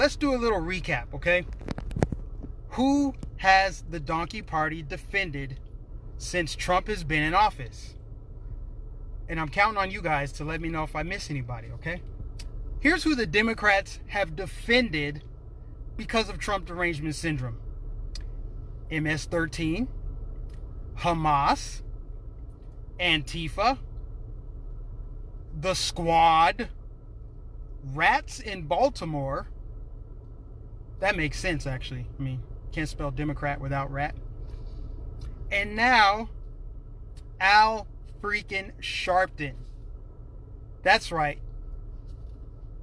let's do a little recap, okay? Who has the donkey party defended since Trump has been in office? And I'm counting on you guys to let me know if I miss anybody, okay? Here's who the Democrats have defended because of Trump derangement syndrome. MS-13, Hamas, Antifa, the Squad, rats in Baltimore. That makes sense, actually. I mean, can't spell Democrat without rat. And now, Al freaking Sharpton. That's right.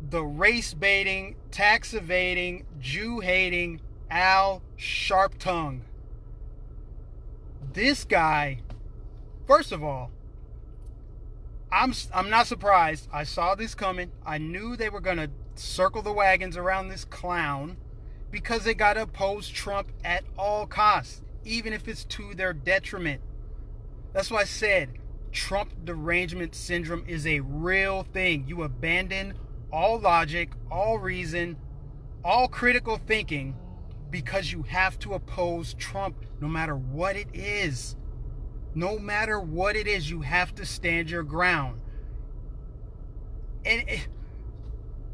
The race-baiting, tax-evading, Jew-hating Al Sharpton. This guy, first of all, I'm not surprised. I saw this coming. I knew they were going to circle the wagons around this clown because they got to oppose Trump at all costs, even if it's to their detriment. That's why I said Trump derangement syndrome is a real thing. You abandon all logic, all reason, all critical thinking because you have to oppose Trump no matter what it is. No matter what it is, you have to stand your ground. And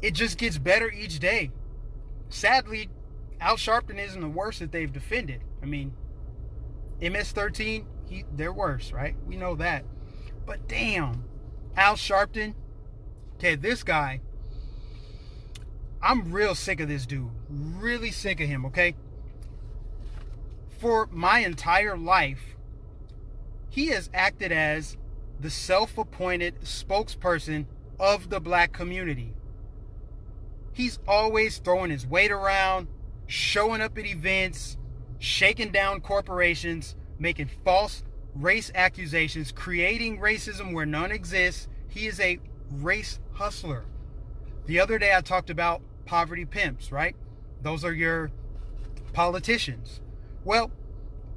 it just gets better each day. Sadly, Al Sharpton isn't the worst that they've defended. I mean, MS-13, they're worse, right? We know that. But damn, Al Sharpton, okay, this guy, I'm real sick of this dude. Really sick of him, okay? For my entire life, he has acted as the self-appointed spokesperson of the black community. He's always throwing his weight around, showing up at events, shaking down corporations, making false race accusations, creating racism where none exists. He is a race hustler. The other day I talked about poverty pimps, right? Those are your politicians. Well,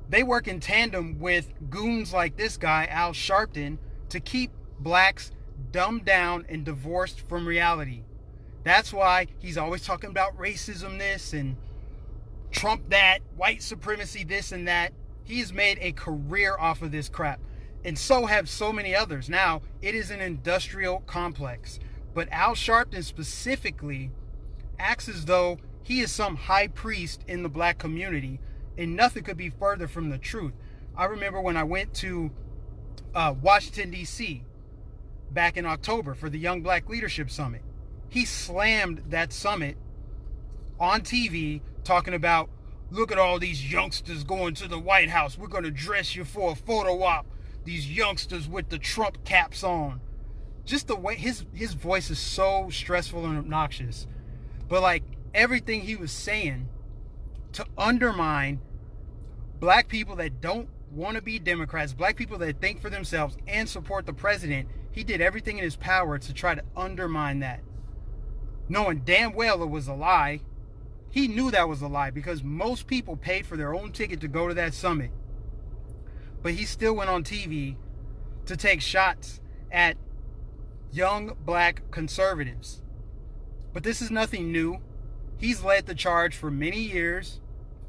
they work in tandem with goons like this guy, Al Sharpton, to keep blacks dumbed down and divorced from reality. That's why he's always talking about racism this and Trump that, white supremacy this and that. He's made a career off of this crap. And so have so many others. Now, it is an industrial complex. But Al Sharpton specifically acts as though he is some high priest in the black community, and nothing could be further from the truth. I remember when I went to Washington, D.C. back in October for the Young Black Leadership Summit. He slammed that summit on TV talking about, look at all these youngsters going to the White House. We're going to dress you for a photo op. These youngsters with the Trump caps on. Just the way his voice is so stressful and obnoxious. But like everything he was saying to undermine black people that don't want to be Democrats, black people that think for themselves and support the president, he did everything in his power to try to undermine that. Knowing damn well it was a lie. He knew that was a lie because most people paid for their own ticket to go to that summit. But he still went on TV to take shots at young black conservatives. But this is nothing new. He's led the charge for many years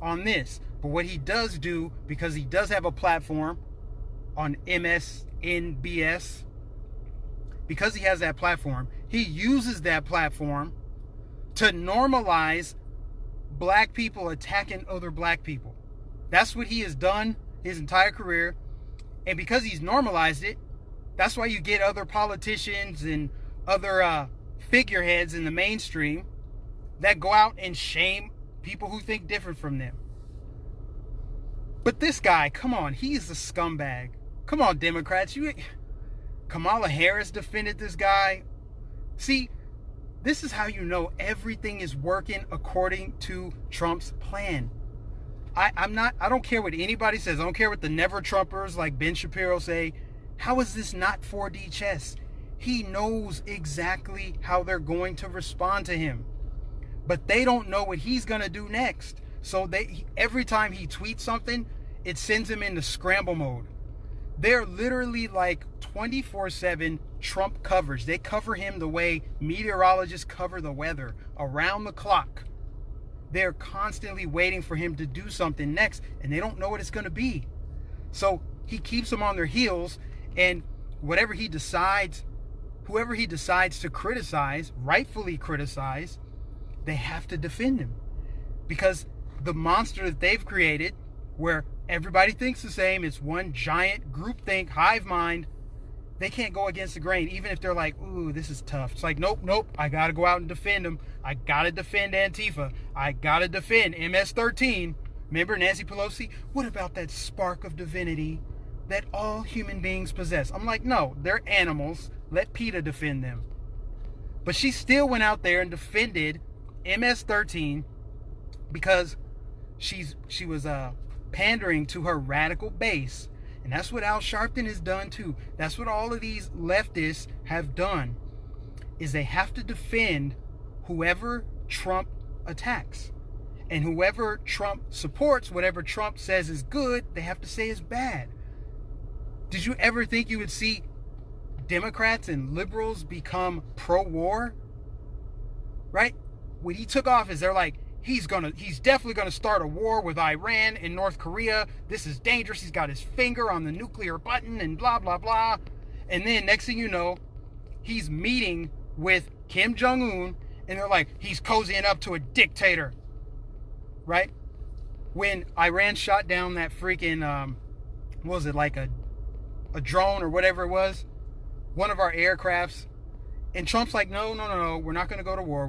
on this. But what he does do, because he does have a platform on MSNBS, because he has that platform, he uses that platform to normalize black people attacking other black people. That's what he has done his entire career. And because he's normalized it, that's why you get other politicians and other figureheads in the mainstream that go out and shame people who think different from them. But this guy, come on, he is a scumbag. Come on, Democrats. Kamala Harris defended this guy. See, this is how you know everything is working according to Trump's plan. I don't care what anybody says. I don't care what the never Trumpers like Ben Shapiro say. How is this not 4D chess? He knows exactly how they're going to respond to him. But they don't know what he's going to do next. So every time he tweets something, it sends him into scramble mode. They're literally like 24/7 Trump coverage. They cover him the way meteorologists cover the weather, around the clock. they're constantly waiting for him to do something next, and they don't know what it's going to be. So he keeps them on their heels, and whoever he decides to criticize, rightfully criticize, they have to defend him. Because the monster that they've created, where everybody thinks the same, it's one giant groupthink, hive mind, they can't go against the grain, even if they're like, ooh, this is tough. It's like, nope, I gotta go out and defend them. I gotta defend Antifa. I gotta defend MS-13. Remember Nancy Pelosi? What about that spark of divinity that all human beings possess? I'm like, no, they're animals. Let PETA defend them. But she still went out there and defended MS-13 because she was pandering to her radical base. And that's what Al Sharpton has done too. That's what all of these leftists have done, is they have to defend whoever Trump attacks. And whoever Trump supports, whatever Trump says is good, they have to say is bad. Did you ever think you would see Democrats and liberals become pro-war? Right? When he took office, they're like, he's definitely gonna start a war with Iran and North Korea. This is dangerous. He's got his finger on the nuclear button and blah, blah, blah. And then next thing you know, he's meeting with Kim Jong-un, and they're like, he's cozying up to a dictator. Right? When Iran shot down that freaking, what was it, like a drone or whatever it was, one of our aircrafts, and Trump's like, no, we're not going to go to war.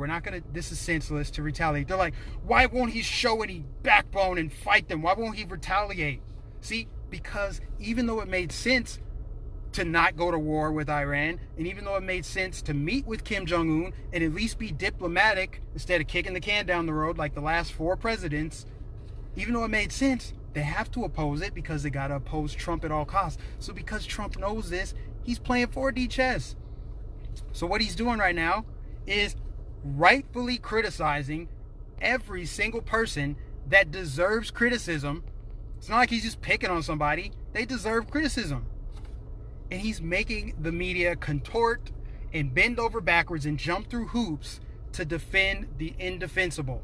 This is senseless to retaliate. They're like, why won't he show any backbone and fight them? Why won't he retaliate? See, because even though it made sense to not go to war with Iran, and even though it made sense to meet with Kim Jong-un and at least be diplomatic instead of kicking the can down the road like the last 4 presidents, even though it made sense, they have to oppose it because they got to oppose Trump at all costs. So because Trump knows this, he's playing 4D chess. So what he's doing right now is rightfully criticizing every single person that deserves criticism. It's not like he's just picking on somebody. They deserve criticism. And he's making the media contort and bend over backwards and jump through hoops to defend the indefensible.